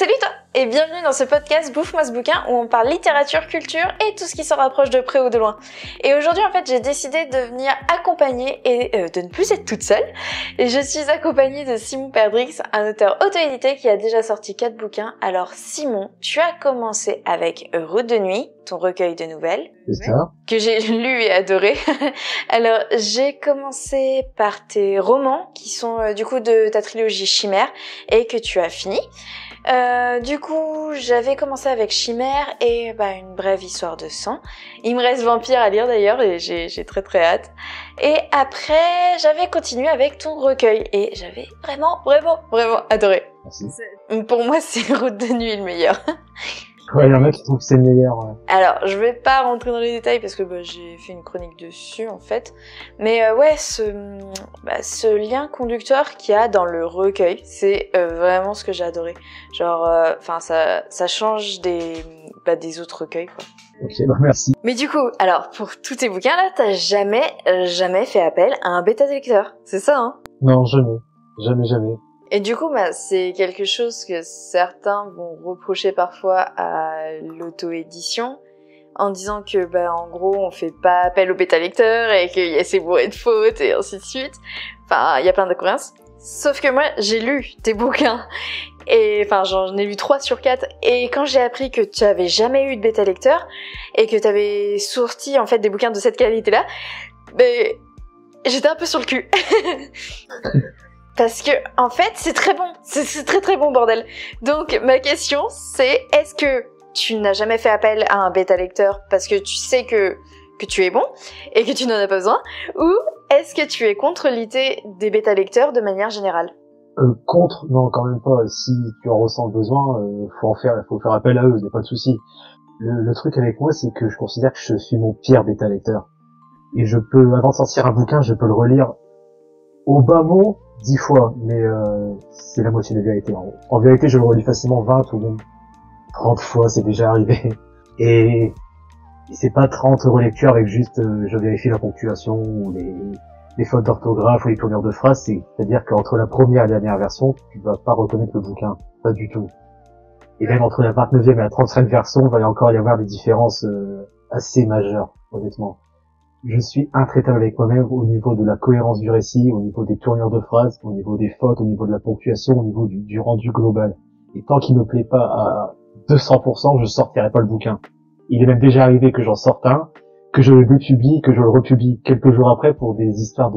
Salut toi et bienvenue dans ce podcast Bouffe-moi ce bouquin où on parle littérature, culture et tout ce qui s'en rapproche de près ou de loin. Et aujourd'hui en fait j'ai décidé de venir accompagner et de ne plus être toute seule. Et je suis accompagnée de Simon Perdrix, un auteur auto-édité qui a déjà sorti 4 bouquins. Alors Simon, tu as commencé avec Route de nuit, ton recueil de nouvelles. C'est ça. Que j'ai lu et adoré. Alors j'ai commencé par tes romans qui sont du coup de ta trilogie Chimère et que tu as fini. Du coup, j'avais commencé avec Chimère et une brève histoire de sang. Il me reste Vampire à lire d'ailleurs et j'ai très hâte. Et après, j'avais continué avec ton recueil et j'avais vraiment adoré. Merci. Pour moi, c'est Route de nuit le meilleur. Ouais, il y en a qui trouvent que c'est le meilleur. Ouais. Alors, je vais pas rentrer dans les détails parce que j'ai fait une chronique dessus en fait. Mais ce lien conducteur qu'il y a dans le recueil, c'est vraiment ce que j'ai adoré. Genre, ça change des autres recueils quoi. Ok, merci. Mais du coup, alors pour tous tes bouquins là, t'as jamais fait appel à un bêta-lecteur, c'est ça hein? Non, jamais. Et du coup, c'est quelque chose que certains vont reprocher parfois à l'auto-édition, en disant que, en gros, on fait pas appel au bêta-lecteur et qu'il y a ces bourrées de fautes et ainsi de suite. Enfin, il y a plein d'incohérences. Sauf que moi, j'ai lu tes bouquins. Et, j'en ai lu 3 sur 4. Et quand j'ai appris que tu avais jamais eu de bêta-lecteur et que t'avais sorti, en fait, des bouquins de cette qualité-là, j'étais un peu sur le cul. Parce que, en fait, c'est très bon. C'est très bon, bordel. Donc, ma question, c'est, est-ce que tu n'as jamais fait appel à un bêta-lecteur parce que tu sais que tu es bon et que tu n'en as pas besoin? Ou est-ce que tu es contre l'idée des bêta-lecteurs de manière générale? Contre, non, quand même pas. Si tu en ressens le besoin, faut faire appel à eux, y a pas de souci. Le truc avec moi, c'est que je considère que je suis mon pire bêta-lecteur. Et avant de sortir un bouquin, je peux le relire au bas mot 10 fois, mais c'est la moitié de la vérité. En vérité, je le relis facilement 20 ou même 30 fois, c'est déjà arrivé. Et c'est pas 30 relectures avec juste je vérifie la ponctuation ou les fautes d'orthographe ou les tournures de phrases. C'est-à-dire qu'entre la première et la dernière version, tu vas pas reconnaître le bouquin, pas du tout. Et même entre la 29e et la 35e version, il va encore y avoir des différences assez majeures, honnêtement. Je suis intraitable avec moi-même au niveau de la cohérence du récit, au niveau des tournures de phrases, au niveau des fautes, au niveau de la ponctuation, au niveau du rendu global. Et tant qu'il me plaît pas à 200%, je sortirai pas le bouquin. Il est même déjà arrivé que j'en sorte un, que je le dépublie, que je le republie quelques jours après pour des histoires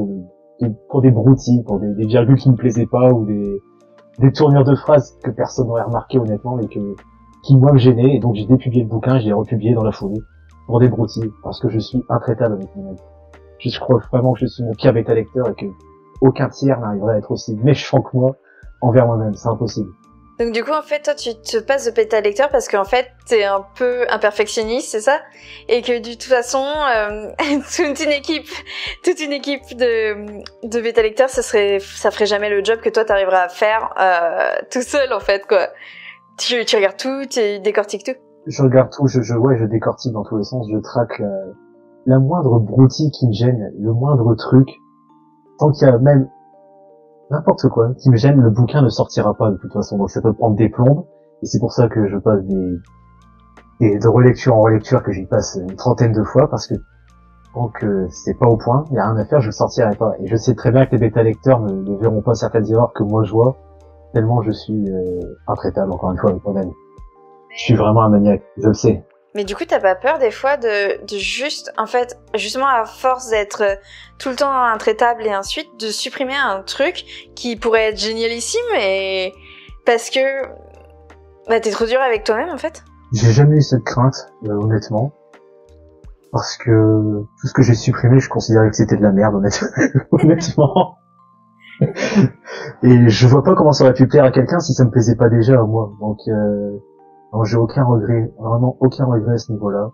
pour des broutilles, pour des virgules qui me plaisaient pas ou des tournures de phrases que personne n'aurait remarqué honnêtement et qui moi me gênaient. Et donc j'ai dépublié le bouquin, je l'ai republié dans la foulée. Pour des broutilles, parce que je suis intraitable avec moi-même. Je crois vraiment que je suis mon pire bêta-lecteur et que aucun tiers n'arriverait à être aussi méchant que moi envers moi-même, c'est impossible. Donc du coup, en fait, toi, tu te passes de bêta-lecteur parce qu'en fait, t'es un peu un perfectionniste, c'est ça? Et que de toute façon, toute une équipe de bêta-lecteurs, ça ferait jamais le job que toi t'arriveras à faire tout seul, en fait, quoi. Tu regardes tout, tu décortiques tout. Je regarde tout, je décortique dans tous les sens, je traque la moindre broutille qui me gêne, le moindre truc, tant qu'il y a même n'importe quoi qui me gêne, le bouquin ne sortira pas de toute façon, donc ça peut prendre des plombes, et c'est pour ça que je passe de relecture en relecture, que j'y passe une 30aine de fois, parce que tant que c'est pas au point, il y a rien à faire, je le sortirai pas, et je sais très bien que les bêta-lecteurs ne verront pas certaines erreurs que moi je vois, tellement je suis intraitable, encore une fois, avec moi-même. Je suis vraiment un maniaque, je le sais. Mais du coup, t'as pas peur des fois de juste, en fait, justement à force d'être tout le temps intraitable et ensuite de supprimer un truc qui pourrait être génialissime et parce que t'es trop dur avec toi-même en fait? J'ai jamais eu cette crainte, honnêtement. Parce que tout ce que j'ai supprimé, je considérais que c'était de la merde, honnêtement. Et je vois pas comment ça aurait pu plaire à quelqu'un si ça me plaisait pas déjà à moi. Donc non, j'ai aucun regret, vraiment aucun regret à ce niveau-là.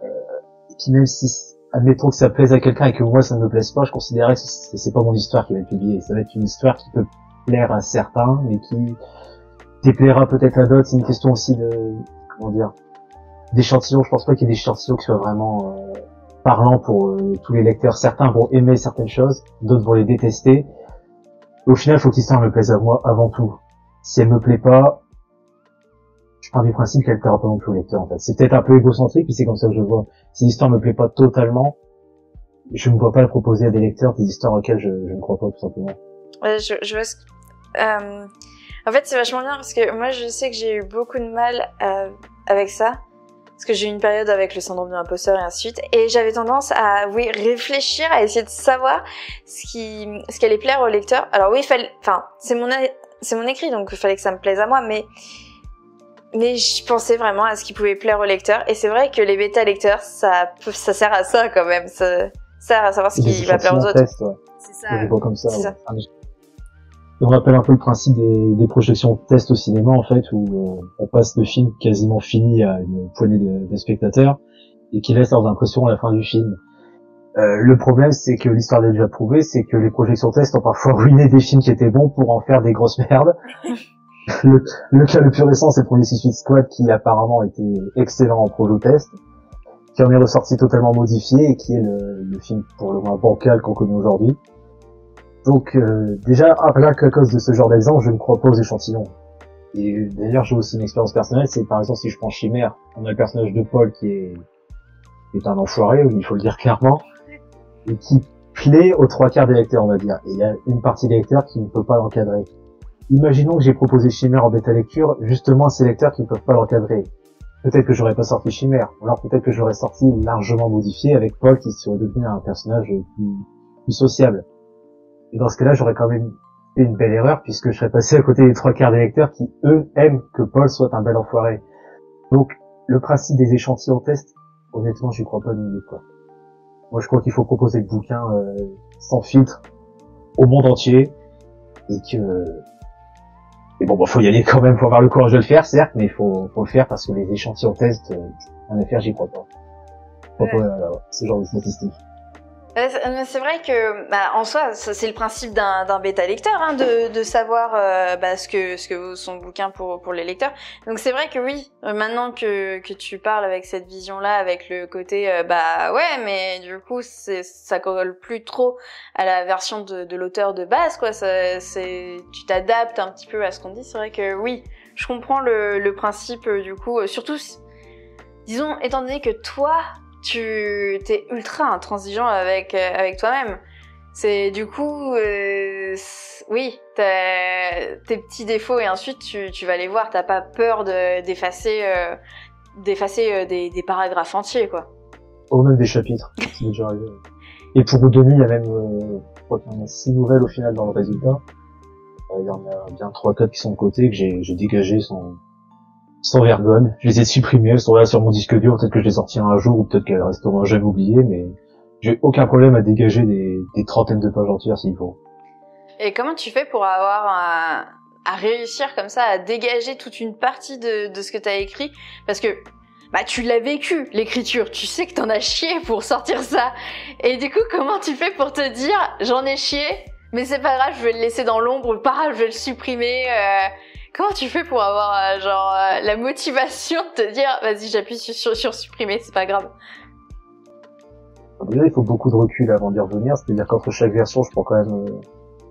Et puis même si, admettons que ça plaise à quelqu'un et que moi ça ne me plaise pas, je considérais que c'est pas mon histoire qui va être publiée. Ça va être une histoire qui peut plaire à certains, mais qui déplaira peut-être à d'autres. C'est une question aussi d'échantillons. Je pense pas qu'il y ait des échantillons qui soient vraiment parlants pour tous les lecteurs. Certains vont aimer certaines choses, d'autres vont les détester. Au final, il faut que l'histoire me plaise à moi avant tout. Si elle me plaît pas, je pars du principe qu'elle plaira pas non plus au lecteur, en fait. C'est peut-être un peu égocentrique, puis c'est comme ça que je le vois. Si l'histoire me plaît pas totalement, je ne vois pas le proposer à des lecteurs des histoires auxquelles je ne crois pas, tout simplement. Je vois en fait, c'est vachement bien parce que moi, je sais que j'ai eu beaucoup de mal avec ça. Parce que j'ai eu une période avec le syndrome de l'imposteur et ainsi de suite. Et j'avais tendance à, réfléchir, à essayer de savoir ce qui allait plaire au lecteur. Alors oui, c'est mon écrit, donc il fallait que ça me plaise à moi, mais je pensais vraiment à ce qui pouvait plaire au lecteur. Et c'est vrai que les bêta-lecteurs, ça sert à ça quand même. Ça sert à savoir ce qui va plaire aux autres. Test, ouais. C'est ça. Je vois comme ça. C'est ça. Et on rappelle un peu le principe des projections test au cinéma, en fait, où on passe le film quasiment fini à une poignée de spectateurs et qui laisse leurs impressions à la fin du film. Le problème, c'est que l'histoire l'a déjà prouvé, c'est que les projections test ont parfois ruiné des films qui étaient bons pour en faire des grosses merdes. Le cas le plus récent, c'est le premier Suicide Squad qui apparemment était excellent en projo test, qui en est ressorti totalement modifié et qui est le film pour le moins bancal qu'on connaît aujourd'hui. Donc déjà, rien qu'à cause de ce genre d'exemple, je ne crois pas aux échantillons. Et d'ailleurs, j'ai aussi une expérience personnelle, c'est par exemple si je prends Chimère, on a le personnage de Paul qui est un enfoiré, il faut le dire clairement, et qui plaît aux 3/4 des lecteurs, on va dire. Et il y a une partie des lecteurs qui ne peut pas l'encadrer. Imaginons que j'ai proposé Chimère en bêta lecture, justement à ces lecteurs qui ne peuvent pas l'encadrer. Peut-être que j'aurais pas sorti Chimère, ou alors peut-être que j'aurais sorti largement modifié avec Paul qui serait devenu un personnage plus sociable. Et dans ce cas-là, j'aurais quand même fait une belle erreur puisque je serais passé à côté des 3/4 des lecteurs qui, eux, aiment que Paul soit un bel enfoiré. Donc, le principe des échantillons test, honnêtement, j'y crois pas une minute, quoi. Moi, je crois qu'il faut proposer le bouquin sans filtre au monde entier et bon, faut y aller quand même, faut avoir le courage de le faire, certes, mais faut le faire parce que les échantillons test, en effet, j'y crois pas. Ce genre de statistiques. C'est vrai que, en soi, c'est le principe d'un bêta-lecteur, hein, de savoir ce que vaut son bouquin pour les lecteurs. Donc c'est vrai que oui, maintenant que tu parles avec cette vision-là, avec le côté, ouais, mais du coup, ça colle plus trop à la version de l'auteur de base, quoi. Tu t'adaptes un petit peu à ce qu'on dit. C'est vrai que oui, je comprends le principe, du coup, surtout, disons, étant donné que toi, t'es ultra intransigeant avec toi-même. C'est du coup, oui, t'as tes petits défauts et ensuite tu vas les voir. T'as pas peur d'effacer des paragraphes entiers, quoi. Ou même des chapitres, c'est déjà arrivé. Et pour Udemy, il y a même, je crois qu'il y en a 6 nouvelles au final dans le résultat. Il y en a bien 3-4 qui sont de côté que j'ai dégagé sans vergogne. Je les ai supprimées, elles sont là sur mon disque dur, peut-être que je les sortirai un jour, ou peut-être qu'elles resteront jamais oubliées, mais j'ai aucun problème à dégager des trentaines de pages entières s'il faut. Et comment tu fais pour à réussir comme ça à dégager toute une partie de ce que t'as écrit? Parce que, tu l'as vécu, l'écriture, tu sais que t'en as chié pour sortir ça. Et du coup, comment tu fais pour te dire, j'en ai chié, mais c'est pas grave, je vais le laisser dans l'ombre, pas grave, je vais le supprimer, Comment tu fais pour avoir la motivation de te dire vas-y j'appuie sur supprimer, c'est pas grave? Déjà il faut beaucoup de recul avant d'y revenir, c'est-à-dire qu'entre chaque version je prends quand même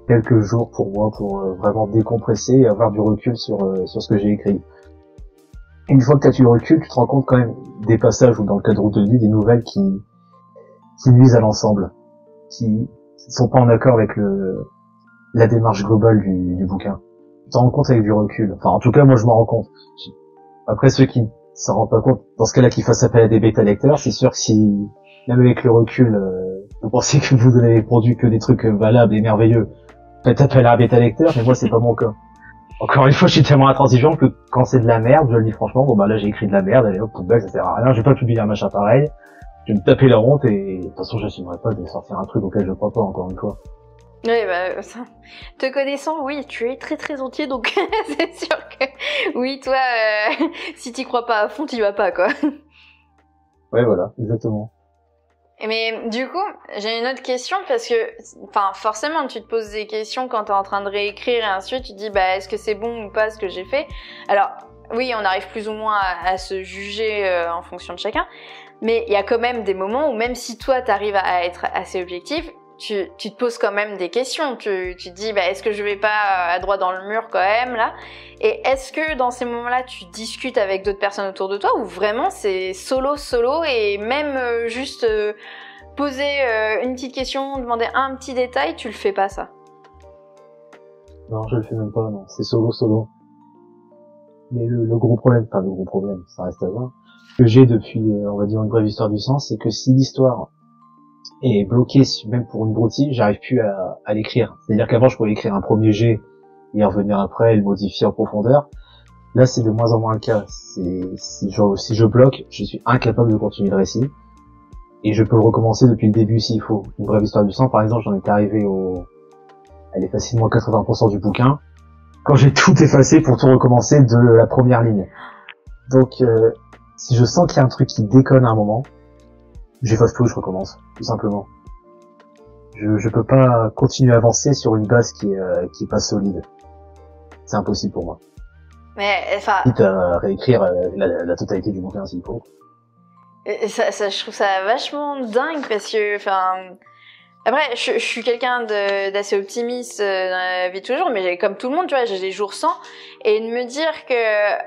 quelques jours pour moi pour vraiment décompresser et avoir du recul sur ce que j'ai écrit. Une fois que tu as du recul, tu te rends compte quand même des passages ou dans le cadre de lui des nouvelles qui nuisent à l'ensemble, qui sont pas en accord avec la démarche globale du bouquin. Tu t'en rends compte avec du recul. Enfin, en tout cas, moi, je m'en rends compte. Après, ceux qui s'en rendent pas compte, dans ce cas-là, qu'il fassent appel à des bêta-lecteurs, c'est sûr que si, même avec le recul, vous pensez que vous n'avez produit que des trucs valables et merveilleux, faites appel à un bêta-lecteur, mais moi, c'est pas mon cas. Encore une fois, je suis tellement intransigeant que quand c'est de la merde, je le dis franchement, là, j'ai écrit de la merde, allez hop, poubelle, ça sert à rien, je vais pas publier un machin pareil, je vais me taper la honte et, de toute façon, j'assumerai pas de sortir un truc auquel je crois pas, encore une fois. Oui, te connaissant, oui, tu es très très entier, donc c'est sûr que oui, toi, si t'y crois pas à fond, t'y vas pas, quoi. Ouais, voilà, exactement. Mais du coup, j'ai une autre question parce que, forcément, tu te poses des questions quand t'es en train de réécrire et ainsi de suite. Tu te dis, est-ce que c'est bon ou pas ce que j'ai fait? Alors, oui, on arrive plus ou moins à se juger en fonction de chacun, mais il y a quand même des moments où même si toi t'arrives à être assez objectif, tu te poses quand même des questions. Tu te dis, bah, est-ce que je vais pas à droit dans le mur quand même, là? Et est-ce que dans ces moments-là, tu discutes avec d'autres personnes autour de toi ou vraiment c'est solo et même juste poser une petite question, demander un petit détail, tu le fais pas ça? Non, je le fais même pas, non. C'est solo. Mais le gros problème, ça reste à voir, que j'ai depuis, on va dire, une brève histoire du sang, c'est que si l'histoire est bloquée, même pour une broutille, j'arrive plus à l'écrire. C'est-à-dire qu'avant, je pouvais écrire un premier jet et revenir après et le modifier en profondeur. Là, c'est de moins en moins le cas. Si je bloque, je suis incapable de continuer le récit. Et je peux le recommencer depuis le début s'il faut. Une brève histoire du sang, par exemple, j'en étais arrivé elle est facilement à 80% du bouquin, quand j'ai tout effacé pour tout recommencer de la première ligne. Donc, si je sens qu'il y a un truc qui déconne à un moment, j'efface tout et je recommence, tout simplement. Je peux pas continuer à avancer sur une base qui est pas solide. C'est impossible pour moi. Mais, enfin... Quitte à réécrire la totalité du bouquin s'il faut. Ça, je trouve ça vachement dingue parce que, enfin... Après, je suis quelqu'un d'assez optimiste dans la vie de tous les jours, mais comme tout le monde, tu vois, j'ai des jours sans. Et de me dire que,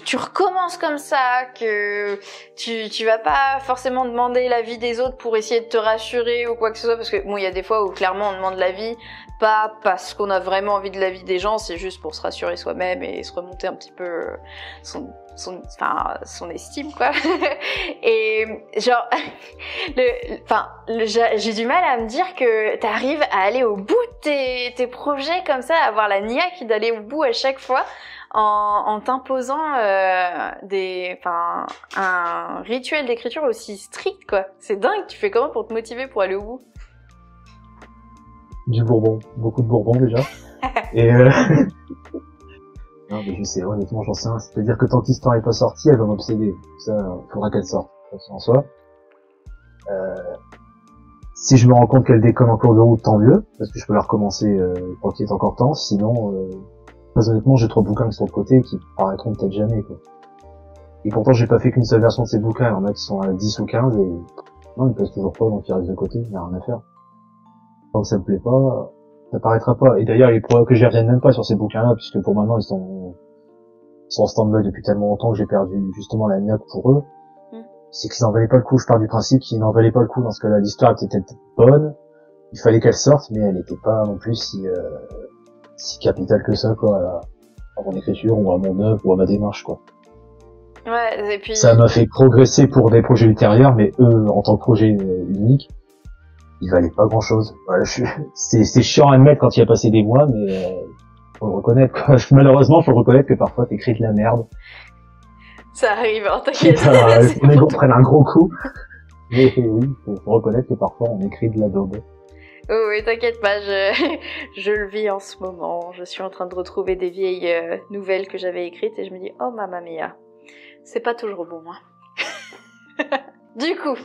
tu recommences comme ça, que tu vas pas forcément demander l'avis des autres pour essayer de te rassurer ou quoi que ce soit, parce que bon, il y a des fois où clairement on demande l'avis, pas parce qu'on a vraiment envie de l'avis des gens, c'est juste pour se rassurer soi-même et se remonter un petit peu son estime, quoi. Et genre, j'ai du mal à me dire que t'arrives à aller au bout de tes projets comme ça, à avoir la niaque d'aller au bout à chaque fois. En t'imposant un rituel d'écriture aussi strict, quoi. C'est dingue, tu fais comment pour te motiver pour aller au bout? Du bourbon, beaucoup de bourbon déjà. Et non mais je sais, honnêtement j'en sais rien. C'est-à-dire que tant que l'histoire est pas sortie, elle va m'obséder. Ça, faudra qu'elle sorte, en soi. Si je me rends compte qu'elle déconne en cours de route, tant mieux, parce que je peux la recommencer tant qu'il est encore temps. Sinon, très honnêtement, j'ai 3 bouquins qui sont de côté et qui paraîtront peut-être jamais, quoi. Et pourtant, j'ai pas fait qu'une seule version de ces bouquins. Il y en a qui sont à 10 ou 15 et non, ils pèsent toujours pas, donc ils restent de côté. Il y a rien à faire. Tant que ça me plaît pas, ça paraîtra pas. Et d'ailleurs, il est probable que j'y revienne même pas sur ces bouquins-là, puisque pour maintenant, ils sont en stand-by depuis tellement longtemps que j'ai perdu justement la niaque pour eux. C'est qu'ils n'en valaient pas le coup. Je pars du principe qu'ils n'en valaient pas le coup dans ce cas-là. L'histoire était peut-être bonne. Il fallait qu'elle sorte, mais elle était pas non plus si capitale que ça, quoi, à mon écriture ou à mon œuvre ou à ma démarche, quoi. Ouais, et puis... Ça m'a fait progresser pour des projets ultérieurs, mais eux, en tant que projet unique, ils valaient pas grand chose. Voilà, c'est chiant à admettre quand il y a passé des mois, mais faut le reconnaître, quoi. Malheureusement, faut le reconnaître que parfois t'écris de la merde. Ça arrive, hein, t'inquiète. On est prenne un gros coup. Mais oui, faut reconnaître que parfois on écrit de la daube. Oh oui, t'inquiète pas, je le vis en ce moment. Je suis en train de retrouver des vieilles nouvelles que j'avais écrites et je me dis, oh mamma mia, c'est pas toujours bon, hein. Du coup,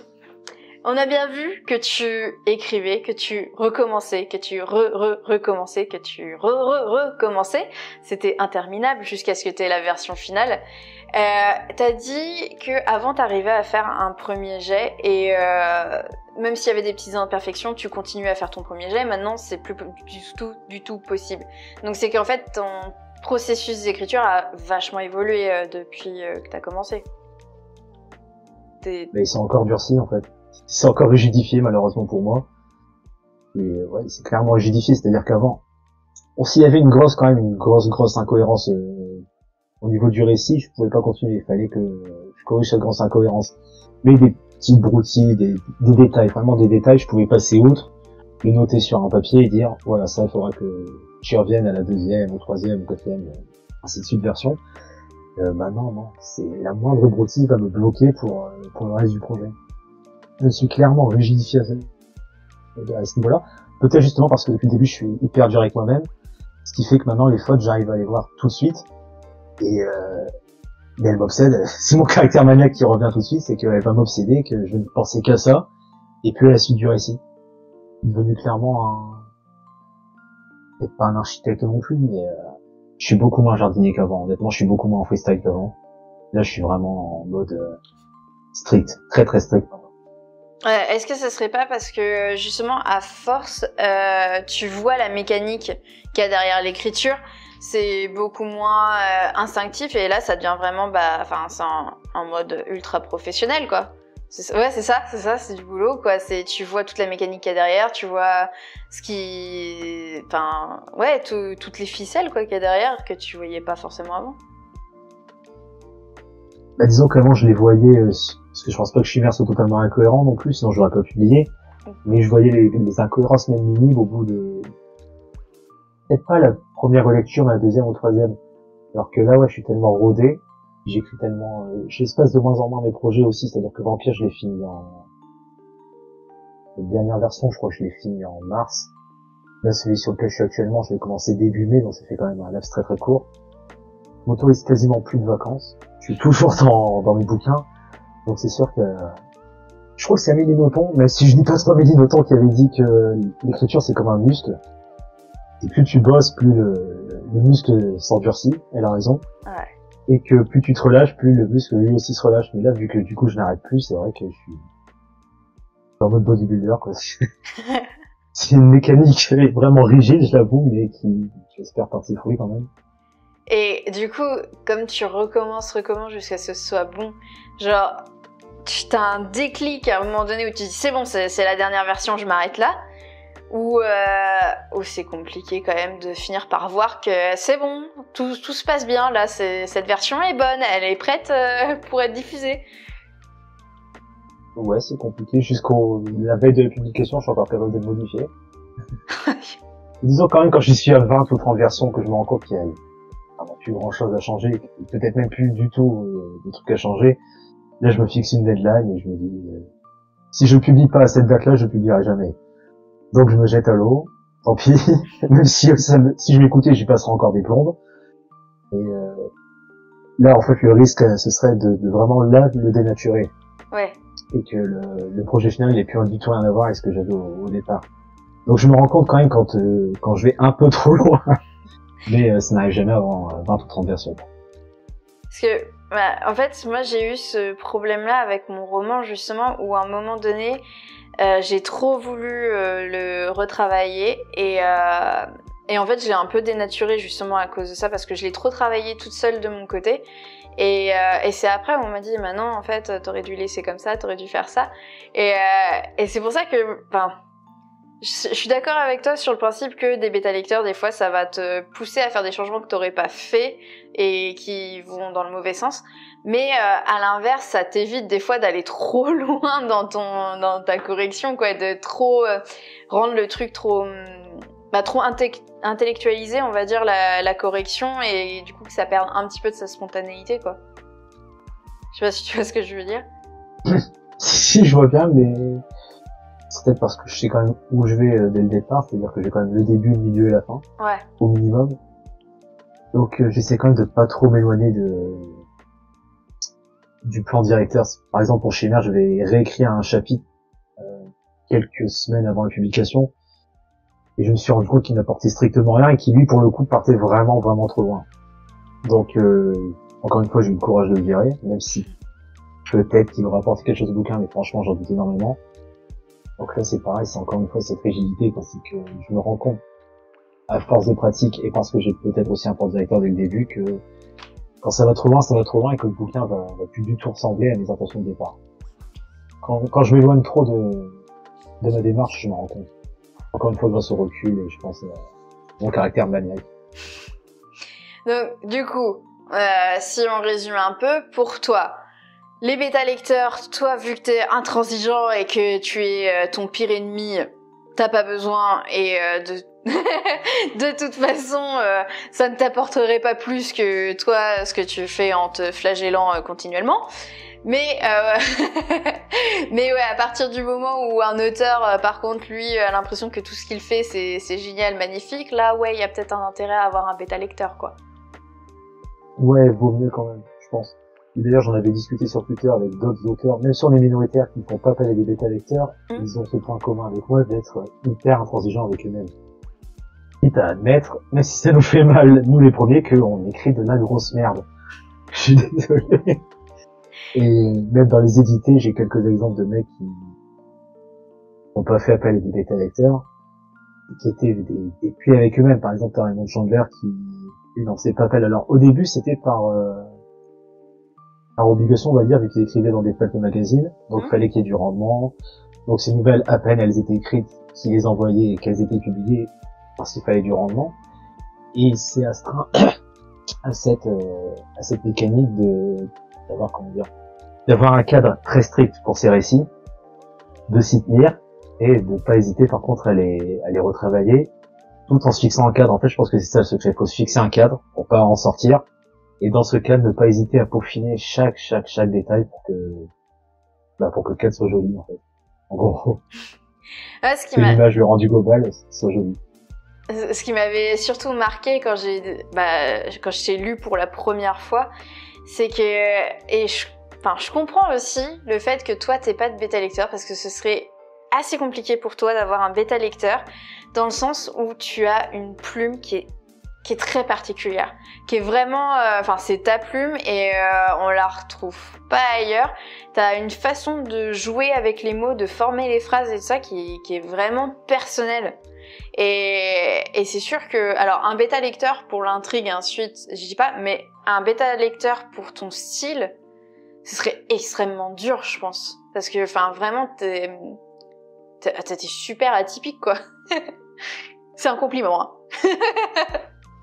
on a bien vu que tu écrivais, que tu recommençais, que tu recommençais, que tu recommençais. C'était interminable jusqu'à ce que t'aies la version finale. T'as dit que avant t'arrivais à faire un premier jet et même s'il y avait des petites imperfections, tu continuais à faire ton premier jet. Maintenant, c'est plus du tout possible. Donc c'est qu'en fait, ton processus d'écriture a vachement évolué depuis que t'as commencé. Mais il s'est encore durci, en fait. Il s'est encore rigidifié, malheureusement pour moi. Et ouais, c'est clairement rigidifié, c'est-à-dire qu'avant, s'il y avait une grosse incohérence au niveau du récit, je pouvais pas continuer. Il fallait que je corrige cette grosse incohérence. Mais des petites broutilles, des détails, vraiment des détails, je pouvais passer outre, les noter sur un papier et dire, voilà, ça, il faudra que j'y revienne à la 2e, ou 3e, ou 4e, ainsi de suite version. Maintenant, non. C'est la moindre broutille va me bloquer pour le reste du projet. Je suis clairement rigidifié à ce niveau-là. Peut-être justement parce que depuis le début, je suis hyper dur avec moi-même. Ce qui fait que maintenant, les fautes, j'arrive à les voir tout de suite. Et mais elle m'obsède. C'est mon caractère maniaque qui revient tout de suite, c'est qu'elle va m'obséder, que je ne pensais qu'à ça, et puis à la suite du récit. Je suis devenu clairement peut-être pas un architecte non plus, mais je suis beaucoup moins jardinier qu'avant. Honnêtement, je suis beaucoup moins en freestyle qu'avant. Là, je suis vraiment en mode strict, très très strict. Est-ce que ce serait pas parce que justement à force tu vois la mécanique qu'il y a derrière l'écriture, c'est beaucoup moins instinctif et là ça devient vraiment c'est en mode ultra professionnel quoi. C'est ça, c'est du boulot quoi, tu vois toute la mécanique qu'il y a derrière, tu vois toutes les ficelles quoi qu'il y a derrière que tu voyais pas forcément avant. Bah, disons qu'avant je les voyais, parce que je pense pas que Chimère soit totalement incohérent non plus, sinon j'aurais pas publié, mais je voyais les incohérences même minimes au bout de, peut-être pas la première relecture, mais la deuxième ou troisième. Alors que là, ouais, je suis tellement rodé, j'écris tellement, j'espace de moins en moins mes projets aussi, c'est-à-dire que Vampire, je l'ai fini la dernière version, je crois que je l'ai fini en mars. Là, celui sur lequel je suis actuellement, je l'ai commencé début mai, donc ça fait quand même un laps très très court. Je m'autorise quasiment plus de vacances. Je suis toujours dans mes bouquins. Donc c'est sûr que, je crois que c'est Amélie Nothomb, même si je dis pas, c'est pas Amélie Nothomb qui avait dit que l'écriture c'est comme un muscle. Et plus tu bosses, plus le muscle s'endurcit, elle a raison. Ouais. Et que plus tu te relâches, plus le muscle lui aussi se relâche. Mais là, vu que du coup je n'arrête plus, c'est vrai que je suis en mode bodybuilder, quoi. C'est une mécanique vraiment rigide, je l'avoue, mais qui, j'espère, porte ses fruits quand même. Et du coup, comme tu recommences jusqu'à ce que ce soit bon, genre, t'as un déclic à un moment donné où tu dis c'est bon, c'est la dernière version, je m'arrête là, ou c'est compliqué quand même de finir par voir que c'est bon, tout se passe bien, là, cette version est bonne, elle est prête pour être diffusée. Ouais, c'est compliqué, la veille de la publication, je suis encore capable de le modifier. Disons quand même, quand je suis à 20 ou 30 versions, que je me rends compte qu'il y a plus grand chose à changer, peut-être même plus du tout de trucs à changer. Là, je me fixe une deadline et je me dis, si je publie pas à cette date-là, je publierai jamais. Donc, je me jette à l'eau. Tant pis. Même si je m'écoutais, j'y passerai encore des plombes. Et là, en fait, le risque, ce serait de vraiment là le dénaturer. Ouais. Et que le projet final, il ait plus du tout rien à voir avec ce que j'avais au départ. Donc, je me rends compte quand même quand je vais un peu trop loin. Mais ça n'arrive jamais avant 20 ou 30 versions. Parce que, en fait, moi j'ai eu ce problème-là avec mon roman, justement, où à un moment donné, j'ai trop voulu le retravailler et en fait, je l'ai un peu dénaturé justement à cause de ça, parce que je l'ai trop travaillé toute seule de mon côté. Et c'est après où on m'a dit, non, en fait, t'aurais dû laisser comme ça, t'aurais dû faire ça. Et c'est pour ça que, je suis d'accord avec toi sur le principe que des bêta-lecteurs, des fois, ça va te pousser à faire des changements que t'aurais pas fait et qui vont dans le mauvais sens. Mais à l'inverse, ça t'évite des fois d'aller trop loin dans ta correction, quoi, de trop rendre le truc trop intellectualiser, on va dire, la correction, et du coup que ça perde un petit peu de sa spontanéité, quoi. Je sais pas si tu vois ce que je veux dire. Si, je vois bien, mais c'est peut-être parce que je sais quand même où je vais dès le départ, c'est-à-dire que j'ai quand même le début, le milieu et la fin. Ouais. Au minimum. Donc j'essaie quand même de pas trop m'éloigner du plan directeur. Par exemple, pour Chimère, je vais réécrire un chapitre quelques semaines avant la publication, et je me suis rendu compte qu'il n'apportait strictement rien et qu'il, lui, pour le coup, partait vraiment trop loin. Donc encore une fois, j'ai eu le courage de le virer, même si peut-être qu'il me rapporte quelque chose au bouquin, mais franchement, j'en doute énormément. Donc là, c'est pareil, c'est encore une fois cette rigidité, quoi. C'est que je me rends compte, à force de pratique, et parce que j'ai peut-être aussi un plan directeur dès le début, que quand ça va trop loin, et que le bouquin va plus du tout ressembler à mes intentions de départ. Quand je m'éloigne trop de ma démarche, je me rends compte. Encore une fois, grâce au recul, et je pense à mon caractère maniaque. Donc, du coup, si on résume un peu, pour toi, les bêta-lecteurs, toi, vu que t'es intransigeant et que tu es ton pire ennemi, t'as pas besoin, et de toute façon, ça ne t'apporterait pas plus que toi, ce que tu fais en te flagellant continuellement. Mais mais ouais, à partir du moment où un auteur, par contre, lui, a l'impression que tout ce qu'il fait, c'est génial, magnifique, là, ouais, il y a peut-être un intérêt à avoir un bêta-lecteur, quoi. Ouais, vaut mieux quand même, je pense. D'ailleurs, j'en avais discuté sur Twitter avec d'autres auteurs, même sur les minoritaires qui ne font pas appel à des bêta-lecteurs, ils ont ce point commun avec moi d'être hyper intransigients avec eux-mêmes. Quitte à admettre, même si ça nous fait mal, nous les premiers, qu'on écrit de la grosse merde. Je suis désolé. Et même dans les édités, j'ai quelques exemples de mecs n'ont pas fait appel à des bêta-lecteurs, qui étaient des puits avec eux-mêmes. Par exemple, t'as Raymond Chandler qui, lui, n'en faisait pas appel. Alors, au début, c'était par obligation, on va dire, vu qu'il écrivait dans des pulp magazines, donc fallait qu'il y ait du rendement. Donc ces nouvelles, à peine elles étaient écrites, qu'il les envoyait et qu'elles étaient publiées, parce qu'il fallait du rendement. Et il s'est astreint à cette mécanique d'avoir un cadre très strict pour ses récits, de s'y tenir, et de pas hésiter par contre à les retravailler, tout en se fixant un cadre. En fait, je pense que c'est ça le secret. Il faut se fixer un cadre pour pas en sortir. Et dans ce cadre, ne pas hésiter à peaufiner chaque détail pour que le cadre soit joli, en fait. En gros. Ouais, c'est l'image, le rendu global, soit joli. Ce qui m'avait surtout marqué quand je t'ai lu pour la première fois, c'est que, je comprends aussi le fait que toi t'aies pas de bêta lecteur, parce que ce serait assez compliqué pour toi d'avoir un bêta lecteur, dans le sens où tu as une plume qui est très particulière, qui est vraiment, c'est ta plume et on la retrouve pas ailleurs. T'as une façon de jouer avec les mots, de former les phrases et tout ça qui est vraiment personnelle. Et c'est sûr que, alors un bêta lecteur pour l'intrigue et ensuite, je dis pas, mais un bêta lecteur pour ton style, ce serait extrêmement dur, je pense, parce que, vraiment, t'es super atypique, quoi. C'est un compliment, hein.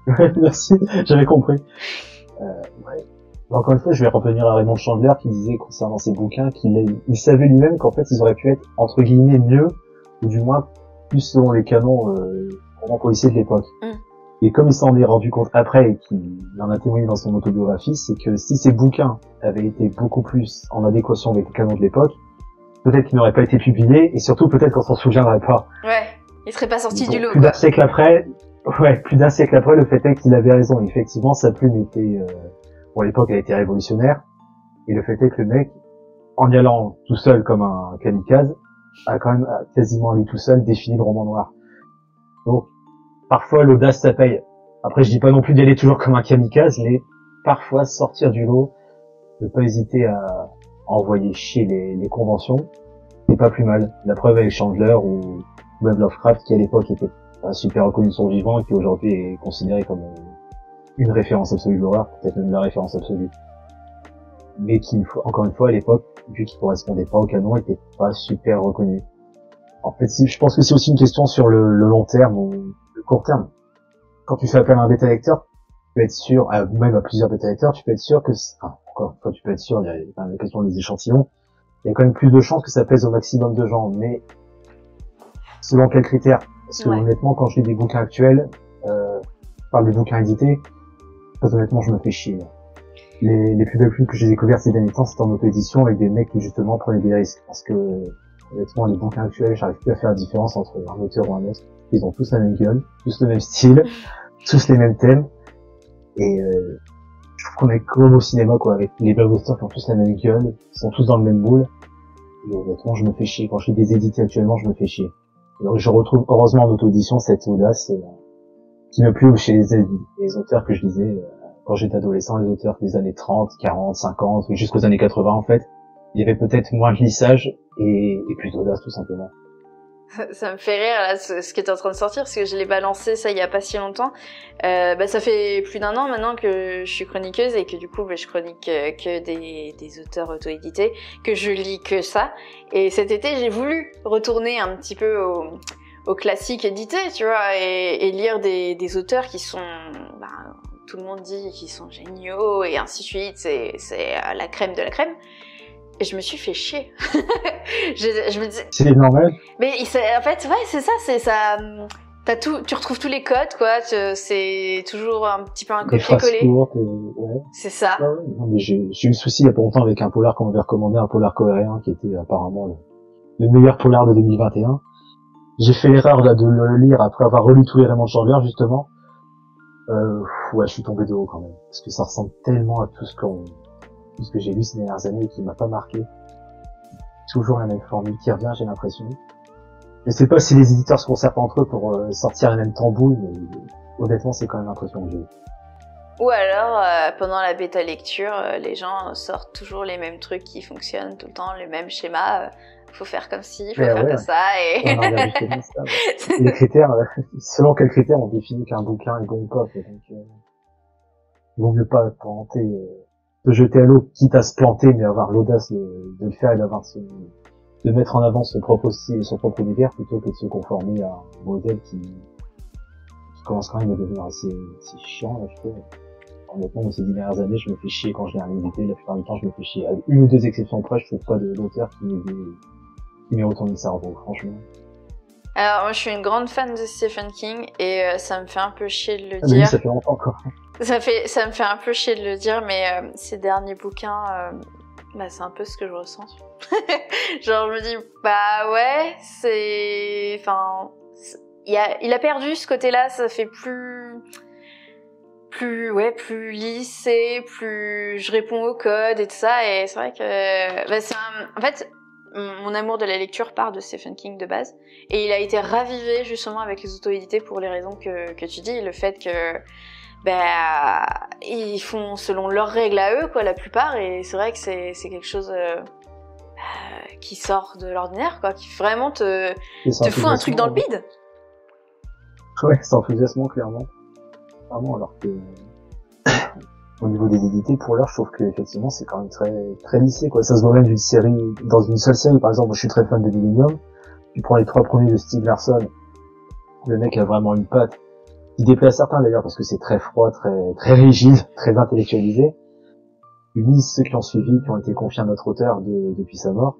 Ouais, merci, j'avais compris. Ouais. Encore une fois, je vais revenir à Raymond Chandler qui disait concernant ses bouquins qu'il savait lui-même qu'en fait ils auraient pu être entre guillemets mieux, ou du moins plus selon les canons vraiment policiers de l'époque. Et comme il s'en est rendu compte après et qu'il en a témoigné dans son autobiographie, c'est que si ces bouquins avaient été beaucoup plus en adéquation avec les canons de l'époque, peut-être qu'ils n'auraient pas été publiés et surtout peut-être qu'on s'en souviendrait pas. Ouais, il serait pas sorti du lot. Plus d'un siècle après, le fait est qu'il avait raison. Effectivement, sa plume était, pour l'époque, elle était révolutionnaire. Et le fait est que le mec, en y allant tout seul comme un kamikaze, a quand même quasiment lui tout seul défini le roman noir. Donc, parfois l'audace ça paye. Après, je dis pas non plus d'y aller toujours comme un kamikaze, mais parfois sortir du lot, ne pas hésiter à envoyer chier les conventions, c'est pas plus mal. La preuve avec Chandler ou même Lovecraft qui à l'époque était super reconnu de son vivant et qui aujourd'hui est considéré comme une référence absolue de l'horreur, peut-être même la référence absolue. Mais qui, encore une fois, à l'époque, vu qu'il correspondait pas au canon, était pas super reconnu. En fait, je pense que c'est aussi une question sur le long terme ou le court terme. Quand tu fais appel à un bêta-lecteur, tu peux être sûr, même à plusieurs bêta-lecteurs, tu peux être sûr que, encore une fois, tu peux être sûr, il y a la question des échantillons, il y a quand même plus de chances que ça plaise au maximum de gens, mais selon quels critères? Parce que honnêtement, quand je lis des bouquins actuels, je parle des bouquins édités, très honnêtement, je me fais chier. Les plus belles plumes que j'ai découvertes ces derniers temps, c'était en auto-édition avec des mecs qui justement prenaient des risques. Parce que, honnêtement, les bouquins actuels, j'arrive plus à faire la différence entre un auteur ou un autre. Ils ont tous la même gueule, tous le même style, tous les mêmes thèmes. Et je trouve qu'on est comme au cinéma, quoi, avec les blockbusters qui ont tous la même gueule, ils sont tous dans le même moule. Et honnêtement, je me fais chier. Quand je lis des édités actuellement, je me fais chier. Donc, je retrouve heureusement en auto-édition cette audace qui me plaît chez les auteurs que je lisais quand j'étais adolescent, les auteurs des années 30, 40, 50, jusqu'aux années 80 en fait. Il y avait peut-être moins de lissage et plus d'audace tout simplement. Ça me fait rire là ce qui est en train de sortir parce que je l'ai balancé ça il y a pas si longtemps. Ça fait plus d'un an maintenant que je suis chroniqueuse et que du coup je chronique que des auteurs auto-édités, que je lis que ça. Et cet été j'ai voulu retourner un petit peu au classique édité, tu vois, et lire des auteurs qui sont, tout le monde dit qu'ils sont géniaux et ainsi de suite. C'est la crème de la crème. Et je me suis fait chier. je me dis... C'est normal. Mais en fait, ouais, c'est ça. Tu retrouves tous les codes, quoi. C'est toujours un petit peu un copier-coller. Ouais. C'est ça. Ouais. Non, mais j'ai eu le souci il y a pas longtemps avec un polar qu'on m'avait recommandé, un polar coréen qui était apparemment le meilleur polar de 2021. J'ai fait l'erreur là de le lire après avoir relu tous les Raymond Chandler justement. Je suis tombé de haut quand même, parce que ça ressemble tellement à tout ce que j'ai lu ces dernières années et qui m'a pas marqué. Toujours la même formule qui revient, j'ai l'impression. Je sais pas si les éditeurs se concertent entre eux pour sortir la même tambouille, mais honnêtement, c'est quand même l'impression que j'ai. Ou alors, pendant la bêta lecture, les gens sortent toujours les mêmes trucs qui fonctionnent tout le temps, les mêmes schémas. faut faire comme ci, faut faire comme ça, et... On en revient justement à ça, ouais. Les critères, selon quels critères on définit qu'un bouquin est bon ou pas, quoi. Donc, il vaut mieux pas tenter, de jeter à l'eau, quitte à se planter, mais avoir l'audace de le faire et de mettre en avant son propre style et son propre univers, plutôt que de se conformer à un modèle qui commence quand même à devenir assez chiant, là, je trouve. Honnêtement, ces dernières années, je me fais chier quand je viens à l'éditer. La plupart du temps, je me fais chier. À une ou deux exceptions près, je trouve pas d'auteur qui m'ait retourné le cerveau, franchement. Alors, moi, je suis une grande fan de Stephen King, et ça me fait un peu chier de le Mais dire. oui, ça fait longtemps, quoi. Ça me fait un peu chier de le dire, mais ces derniers bouquins, bah, c'est un peu ce que je ressens. Genre, je me dis, bah ouais, enfin, il a perdu ce côté-là, ça fait plus lissé, plus je réponds au code et tout ça, et c'est vrai que, bah, en fait, mon amour de la lecture part de Stephen King de base, et il a été ravivé justement avec les auto-édités pour les raisons que tu dis, le fait que, bah, ils font selon leurs règles à eux, quoi, la plupart, et c'est vrai que c'est quelque chose qui sort de l'ordinaire, quoi, qui vraiment te fout un truc dans le bide. Ouais, c'est enthousiasmant, clairement. Vraiment, alors que au niveau des édités, pour l'heure, je trouve que effectivement, c'est quand même très lissé, quoi. Ça se voit même d'une série, dans une seule série, par exemple. Moi, je suis très fan de Millennium. Tu prends les 3 premiers de Stieg Larsson, le mec a vraiment une patte qui déplaît à certains d'ailleurs, parce que c'est très froid, très rigide, très intellectualisé. Tu lis ceux qui ont suivi, qui ont été confiés à notre auteur depuis sa mort.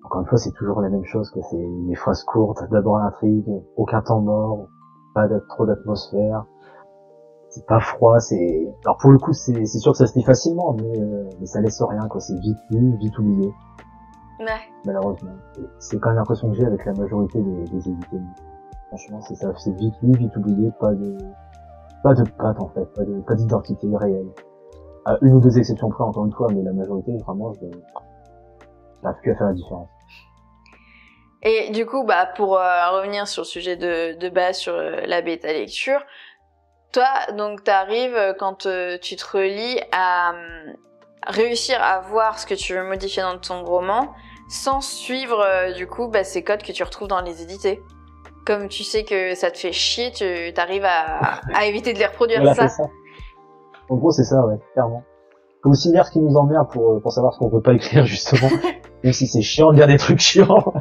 Encore une fois, c'est toujours la même chose, quoi. C'est des phrases courtes, d'abord l'intrigue, aucun temps mort, pas trop d'atmosphère. C'est pas froid, alors pour le coup, c'est sûr que ça se lit facilement, mais ça laisse rien, quoi. C'est vite lu, vite oublié. Ouais. Malheureusement. C'est quand même l'impression que j'ai avec la majorité des édités. Franchement, c'est ça, c'est vite lu, vite oublié, pas de patte, en fait, pas d'identité réelle. À une ou deux exceptions près, encore une fois, mais la majorité, vraiment, je n'arrive plus à faire la différence. Et du coup, bah, pour revenir sur le sujet de base, sur la bêta lecture, toi, donc, t'arrives, quand tu te relis, à réussir à voir ce que tu veux modifier dans ton roman, sans suivre, du coup, bah, ces codes que tu retrouves dans les édités. Comme tu sais que ça te fait chier, tu t'arrives à éviter de les reproduire, Voilà, ça. c'est ça. En gros, c'est ça, ouais, clairement. Faut aussi lire ce qui nous emmerde pour savoir ce qu'on peut pas écrire, justement. Même si c'est chiant de lire des trucs chiants,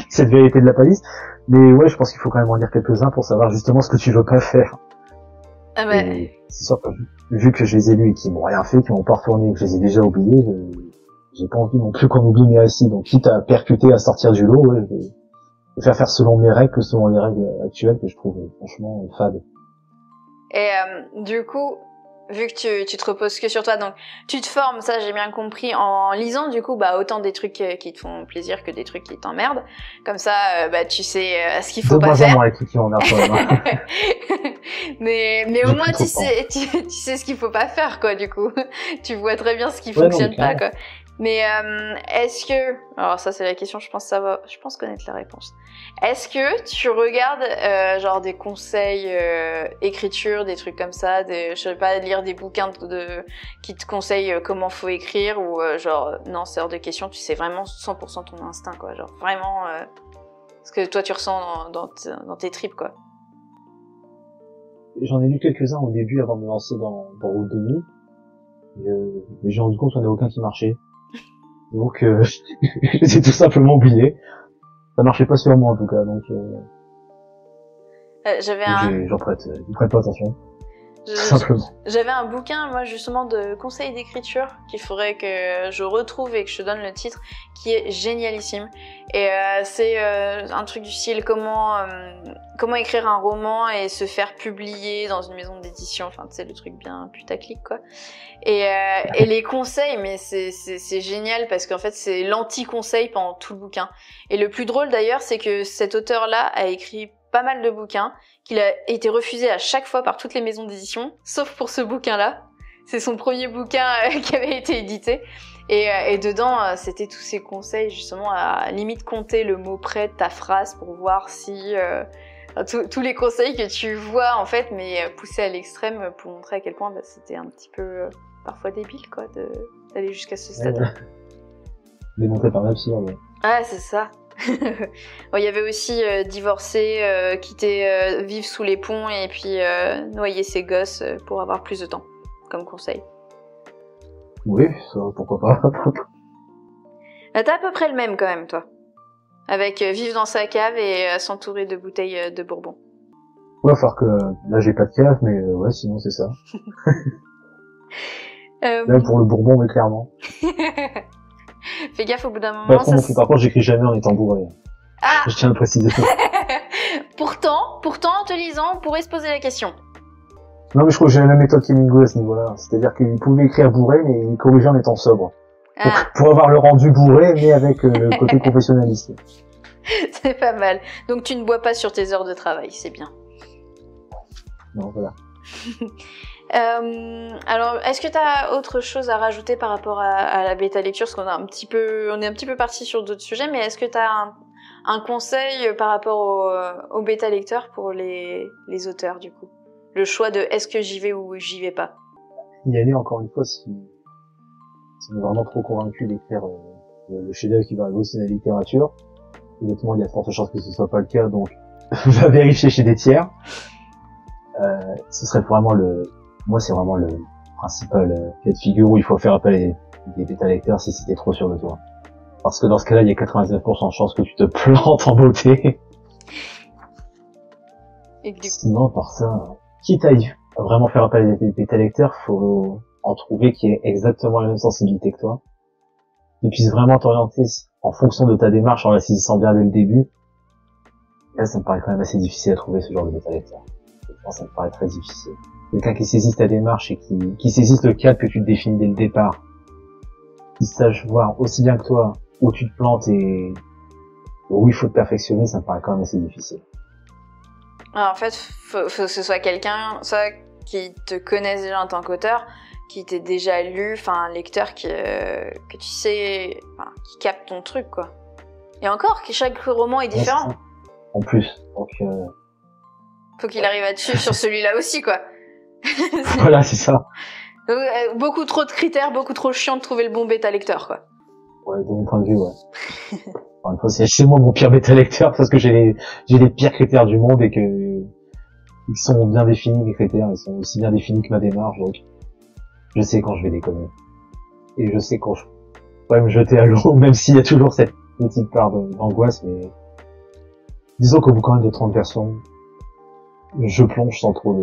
cette vérité de la palisse. Mais ouais, je pense qu'il faut quand même en lire quelques-uns pour savoir justement ce que tu veux pas faire. Ah bah... C'est sûr que vu que je les ai lus et qu'ils m'ont rien fait, qu'ils m'ont pas retourné, que je les ai déjà oubliés, j'ai pas envie non plus qu'on oublie mes récits. Donc quitte à percuter, à sortir du lot, ouais, je vais faire selon mes règles que selon les règles actuelles que je trouve franchement fades. Et du coup, vu que tu te reposes que sur toi, donc tu te formes, ça j'ai bien compris, en lisant du coup, bah autant des trucs qui te font plaisir que des trucs qui t'emmerdent. Comme ça, bah tu sais ce qu'il faut pas faire. Moi, les trucs qui m'emmerdent quand même. mais au moins tu sais ce qu'il faut pas faire, quoi, du coup. Tu vois très bien ce qui fonctionne pas, quoi. Mais est-ce que, alors ça c'est la question, je pense connaître la réponse. Est-ce que tu regardes genre des conseils écriture, des trucs comme ça, je sais pas, lire des bouquins qui te conseillent comment faut écrire, ou genre non, c'est hors de question, tu sais vraiment 100% ton instinct, quoi, genre vraiment ce que toi tu ressens dans tes tripes, quoi. J'en ai lu quelques-uns au début avant de me lancer dans Route de Nuit, mais j'ai rendu compte qu'il n'y en a aucun qui marchait. Donc j'ai tout simplement oublié. Ça marchait pas sur moi en tout cas, donc j'en prête pas attention. Simplement. J'avais un bouquin, moi, justement, de conseils d'écriture qu'il faudrait que je retrouve et que je te donne le titre, qui est génialissime. Et c'est un truc du style comment écrire un roman et se faire publier dans une maison d'édition. Enfin, tu sais, le truc bien putaclic, quoi. Et les conseils, mais c'est génial parce qu'en fait, c'est l'anti-conseil pendant tout le bouquin. Et le plus drôle, d'ailleurs, c'est que cet auteur-là a écrit pas mal de bouquins, qu'il a été refusé à chaque fois par toutes les maisons d'édition, sauf pour ce bouquin-là. C'est son premier bouquin qui avait été édité. Et dedans, c'était tous ces conseils, justement, à limite compter le mot près de ta phrase pour voir si... tous les conseils que tu vois, en fait, mais poussés à l'extrême pour montrer à quel point c'était un petit peu parfois débile, quoi, d'aller jusqu'à ce stade. démonté par ma psy, ouais. Ah, c'est ça. Bon, il y avait aussi divorcer, quitter, vivre sous les ponts et puis noyer ses gosses pour avoir plus de temps, comme conseil. Oui, ça, pourquoi pas. T'as à peu près le même quand même, toi. Avec vivre dans sa cave et s'entourer de bouteilles de bourbon. Ouais, faut que là j'ai pas de cave, mais ouais, sinon c'est ça. Là pour le bourbon, mais clairement. Fais gaffe au bout d'un moment. Pas trop non plus. Par contre, j'écris jamais en étant bourré. Ah. Je tiens à préciser ça. pourtant, en te lisant, on pourrait se poser la question. Non, mais je crois que j'ai la même méthode qu'Emingo à ce niveau-là. C'est-à-dire qu'il pouvait écrire bourré, mais il corrigeait en étant sobre. Donc, pour avoir le rendu bourré, mais avec le côté professionnaliste. C'est pas mal. Donc tu ne bois pas sur tes heures de travail, c'est bien. Non, voilà. Alors, est-ce que tu as autre chose à rajouter par rapport à la bêta lecture? Parce qu'on on est un petit peu parti sur d'autres sujets, mais est-ce que tu as un conseil par rapport au bêta lecteur pour les auteurs, du coup? Le choix de est-ce que j'y vais ou j'y vais pas? Y aller, encore une fois, si on est vraiment trop convaincu d'écrire le chef-d'œuvre qui va révolutionner la littérature. Honnêtement, il y a de fortes chances que ce soit pas le cas, donc va vérifier chez des tiers. Ce serait vraiment moi c'est vraiment le principal cas de figure où il faut faire appel à des bêta-lecteurs si t'es trop sûr de toi. Parce que dans ce cas-là, il y a 99% de chances que tu te plantes en beauté. Sinon, par ça, quitte à vraiment faire appel à des bêta-lecteurs, faut en trouver qui ait exactement la même sensibilité que toi. Qui puisse vraiment t'orienter en fonction de ta démarche en la saisissant bien dès le début. Là, ça me paraît quand même assez difficile à trouver ce genre de bêta-lecteur. Ça me paraît très difficile. Quelqu'un qui saisisse ta démarche et qui saisisse le cadre que tu te définis dès le départ. Qui sache voir aussi bien que toi où tu te plantes et où il faut te perfectionner, ça me paraît quand même assez difficile. Alors, en fait, faut que ce soit quelqu'un, qui te connaisse déjà en tant qu'auteur, qui t'ait déjà lu, enfin, un lecteur que tu sais, qui capte ton truc, quoi. Et encore, que chaque roman est différent. En plus, donc faut qu'il arrive à te suivre sur celui-là aussi, quoi. Voilà, c'est ça. Donc, beaucoup trop de critères, beaucoup trop chiant de trouver le bon bêta lecteur, quoi. Ouais, de mon point de vue, ouais. Encore une fois, c'est moi mon pire bêta lecteur parce que j'ai les pires critères du monde et que ils sont bien définis, mes critères, ils sont aussi bien définis que ma démarche, donc je sais quand je vais déconner. Et je sais quand je pourrais me jeter à l'eau, même s'il y a toujours cette petite part d'angoisse, mais disons qu'au bout quand même de 30 versions, je plonge sans trop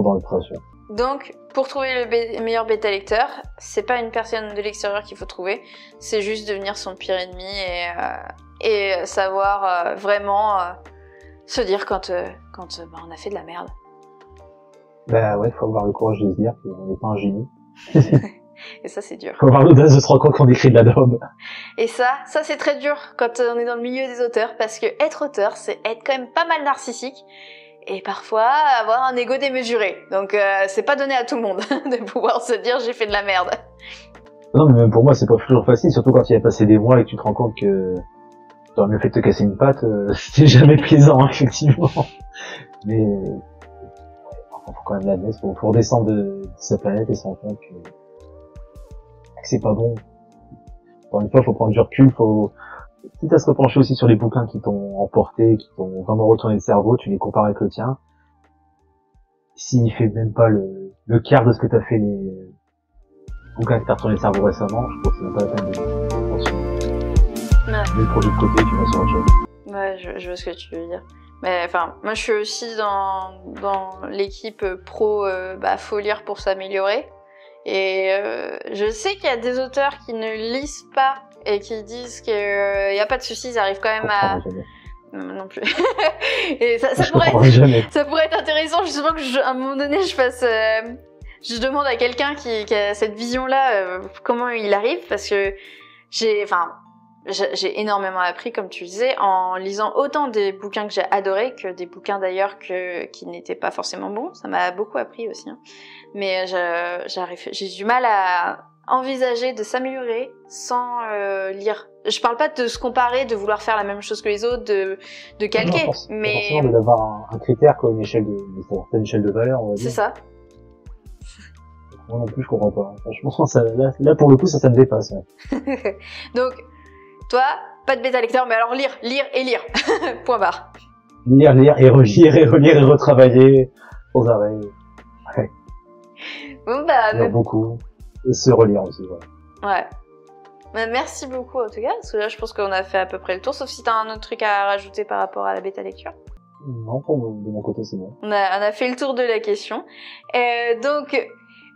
dans les pressions. Donc, pour trouver le meilleur bêta lecteur, c'est pas une personne de l'extérieur qu'il faut trouver, c'est juste devenir son pire ennemi et savoir vraiment se dire quand on a fait de la merde. Bah ouais, faut avoir le courage de se dire qu'on n'est pas un génie. Et ça, c'est dur. Faut avoir l'audace de se rendre compte qu'on écrit de la daube. Et ça c'est très dur quand on est dans le milieu des auteurs, parce que être auteur, c'est être quand même pas mal narcissique. Et parfois, avoir un ego démesuré. Donc, c'est pas donné à tout le monde de pouvoir se dire j'ai fait de la merde. Non, mais même pour moi, c'est pas toujours facile, surtout quand il y a passé des mois et que tu te rends compte que t'aurais mieux fait de te casser une patte, c'était jamais plaisant, effectivement. Mais, faut quand même l'admettre, faut redescendre de sa planète et se rendre compte que c'est pas bon. Encore une fois, faut prendre du recul, quitte à se repencher aussi sur les bouquins qui t'ont emporté, qui t'ont vraiment retourné le cerveau, tu les compares avec le tien. S'il fait même pas le quart de ce que t'as fait les bouquins que t'as retourné le cerveau récemment, je pense que c'est même pas la peine de continuer. Ouais. Mets le projet de côté, tu vas sur autre chose. Ouais, je vois ce que tu veux dire. Mais enfin, moi je suis aussi dans l'équipe pro, faut lire pour s'améliorer. Et je sais qu'il y a des auteurs qui ne lisent pas et qui disent qu'il y a pas de soucis, ils arrivent quand même à... Non plus. Et ça pourrait être intéressant justement que à un moment donné je demande à quelqu'un qui a cette vision-là comment il arrive, parce que j'ai énormément appris, comme tu disais, en lisant autant des bouquins que j'ai adorés que des bouquins d'ailleurs qui n'étaient pas forcément bons. Ça m'a beaucoup appris aussi, hein. Mais j'ai du mal à envisager de s'améliorer sans lire. Je parle pas de se comparer, de vouloir faire la même chose que les autres, de calquer, mais forcément d'avoir un critère quoi, une certaine échelle de valeur, on va dire. C'est ça. Moi non plus, je comprends pas. Franchement, là pour le coup, ça me dépasse. Ouais. Donc, toi, pas de bêta lecteur, mais alors lire et lire. Point barre. Lire et relire et relire et retravailler sans arrêt. Ouais. Bon bah. Lire beaucoup. Et se relire aussi, voilà. Ouais. Bah, merci beaucoup en tout cas, parce que là je pense qu'on a fait à peu près le tour, sauf si t'as un autre truc à rajouter par rapport à la bêta lecture. Non, de mon côté c'est bon. On a fait le tour de la question. Donc,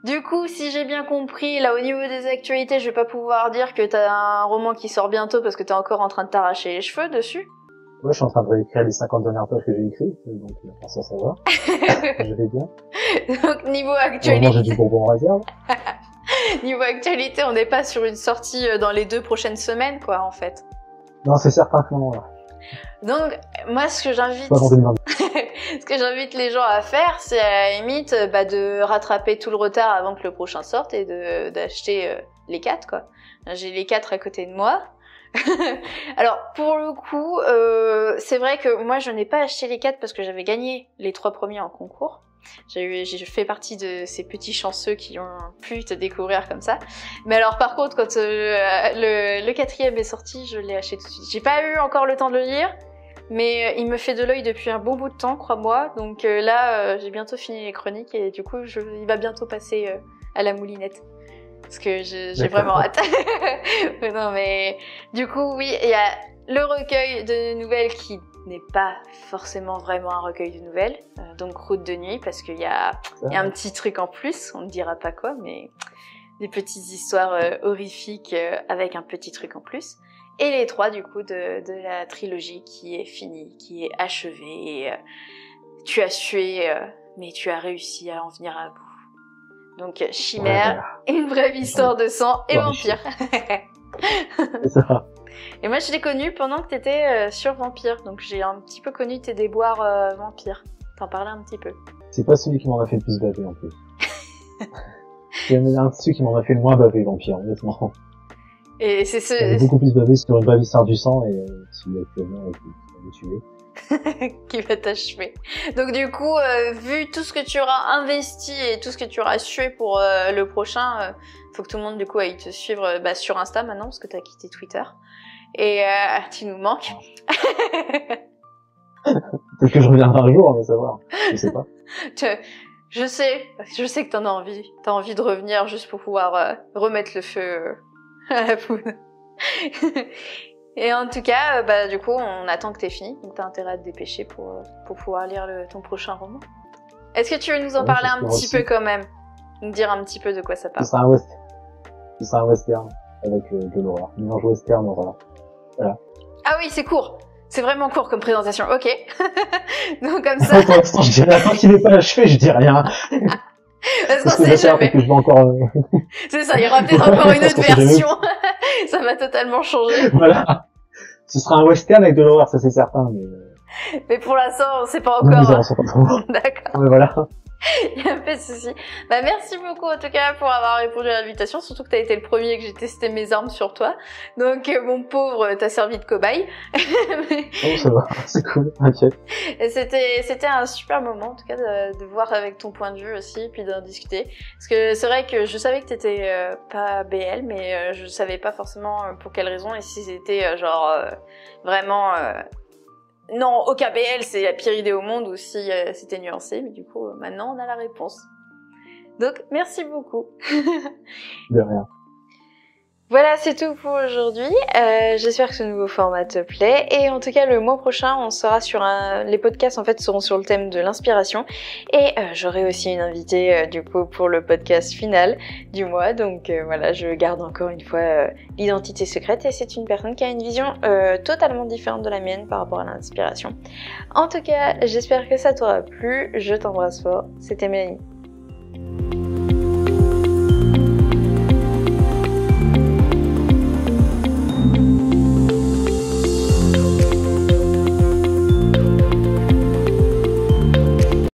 du coup, si j'ai bien compris, là au niveau des actualités, je vais pas pouvoir dire que t'as un roman qui sort bientôt parce que t'es encore en train de t'arracher les cheveux dessus. Ouais, je suis en train de réécrire les 50 dernières pages que j'ai écrites, donc ça va. Je vais bien. Donc niveau actualité... J'ai du bonbon en réserve. Niveau actualité, on n'est pas sur une sortie dans les 2 prochaines semaines, quoi, en fait. Non, c'est certain que non, là. Donc, moi, ce que j'invite les gens à faire, c'est à la limite de rattraper tout le retard avant que le prochain sorte et d'acheter les 4, quoi. J'ai les 4 à côté de moi. Alors, pour le coup, c'est vrai que moi, je n'ai pas acheté les 4 parce que j'avais gagné les 3 premiers en concours. J'ai fait partie de ces petits chanceux qui ont pu te découvrir comme ça. Mais alors par contre, quand le 4e est sorti, je l'ai acheté tout de suite. J'ai pas eu encore le temps de le lire, mais il me fait de l'œil depuis un bon bout de temps, crois-moi. Donc là, j'ai bientôt fini les chroniques et du coup, il va bientôt passer à la moulinette. Parce que j'ai vraiment hâte. Non mais du coup, oui, il y a le recueil de nouvelles qui n'est pas forcément vraiment un recueil de nouvelles, donc Route de nuit, parce qu'il y a un petit truc en plus, on ne dira pas quoi, mais des petites histoires horrifiques avec un petit truc en plus. Et les 3 du coup de la trilogie qui est finie, qui est achevée, et tu as sué, mais tu as réussi à en venir à bout. Donc Chimère, une brève histoire de sang et vampire. C'est ça. Et moi je l'ai connu pendant que t'étais sur Vampire, donc j'ai un petit peu connu tes déboires Vampire. T'en parlais un petit peu. C'est pas celui qui m'en a fait le plus baver en plus. C'est un de ceux qui m'en a fait le moins baver, Vampire, honnêtement. Et c'est ce... J'ai beaucoup plus bavé sur une brève histoire du sang et celui actuellement qui va me tuer. Qui va t'achever. Donc du coup, vu tout ce que tu auras investi et tout ce que tu auras sué pour le prochain, faut que tout le monde du coup aille te suivre sur Insta maintenant parce que t'as quitté Twitter. Et tu nous manques. Peut-être que je reviendrai un jour, mais savoir. Je sais pas. Je sais que t'en as envie. T'as envie de revenir juste pour pouvoir remettre le feu à la poudre. Et en tout cas, du coup, on attend que t'aies fini, donc t'as intérêt à te dépêcher pour pouvoir lire ton prochain roman. Est-ce que tu veux nous en parler un petit peu quand même? Nous dire un petit peu de quoi ça parle? Ce sera un western avec de l'horreur. Mélange western, horreur. Voilà. Ah oui, c'est court. C'est vraiment court comme présentation. Ok. Donc comme ça. Pour l'instant, je dis rien. Tant qu'il n'est pas achevé, je dis rien. Parce qu'on sait jamais. Que je vais encore. C'est ça. Il y aura peut-être encore une autre version. Ça va totalement changer. Voilà. Ce sera un western avec de l'horreur, ça c'est certain. Mais pour l'instant, on sait pas Non, encore. nous avançons pas trop. D'accord. Mais voilà. Il n'y a pas de souci. Merci beaucoup en tout cas pour avoir répondu à l'invitation, surtout que t'as été le premier que j'ai testé mes armes sur toi. Donc mon pauvre, t'as servi de cobaye. Oh, ça va, c'est cool, t'inquiète. Et c'était un super moment en tout cas de voir avec ton point de vue aussi, et puis d'en discuter. Parce que c'est vrai que je savais que t'étais pas BL, mais je savais pas forcément pour quelle raison et si c'était vraiment... Non, aucun BL, c'est la pire idée au monde, ou si c'était nuancé, mais du coup, maintenant, on a la réponse. Donc, merci beaucoup. De rien. Voilà, c'est tout pour aujourd'hui. J'espère que ce nouveau format te plaît. Et en tout cas, le mois prochain, on sera sur les podcasts, en fait, seront sur le thème de l'inspiration. Et j'aurai aussi une invitée, du coup, pour le podcast final du mois. Donc voilà, je garde encore une fois l'identité secrète. Et c'est une personne qui a une vision totalement différente de la mienne par rapport à l'inspiration. En tout cas, j'espère que ça t'aura plu. Je t'embrasse fort. C'était Mélanie.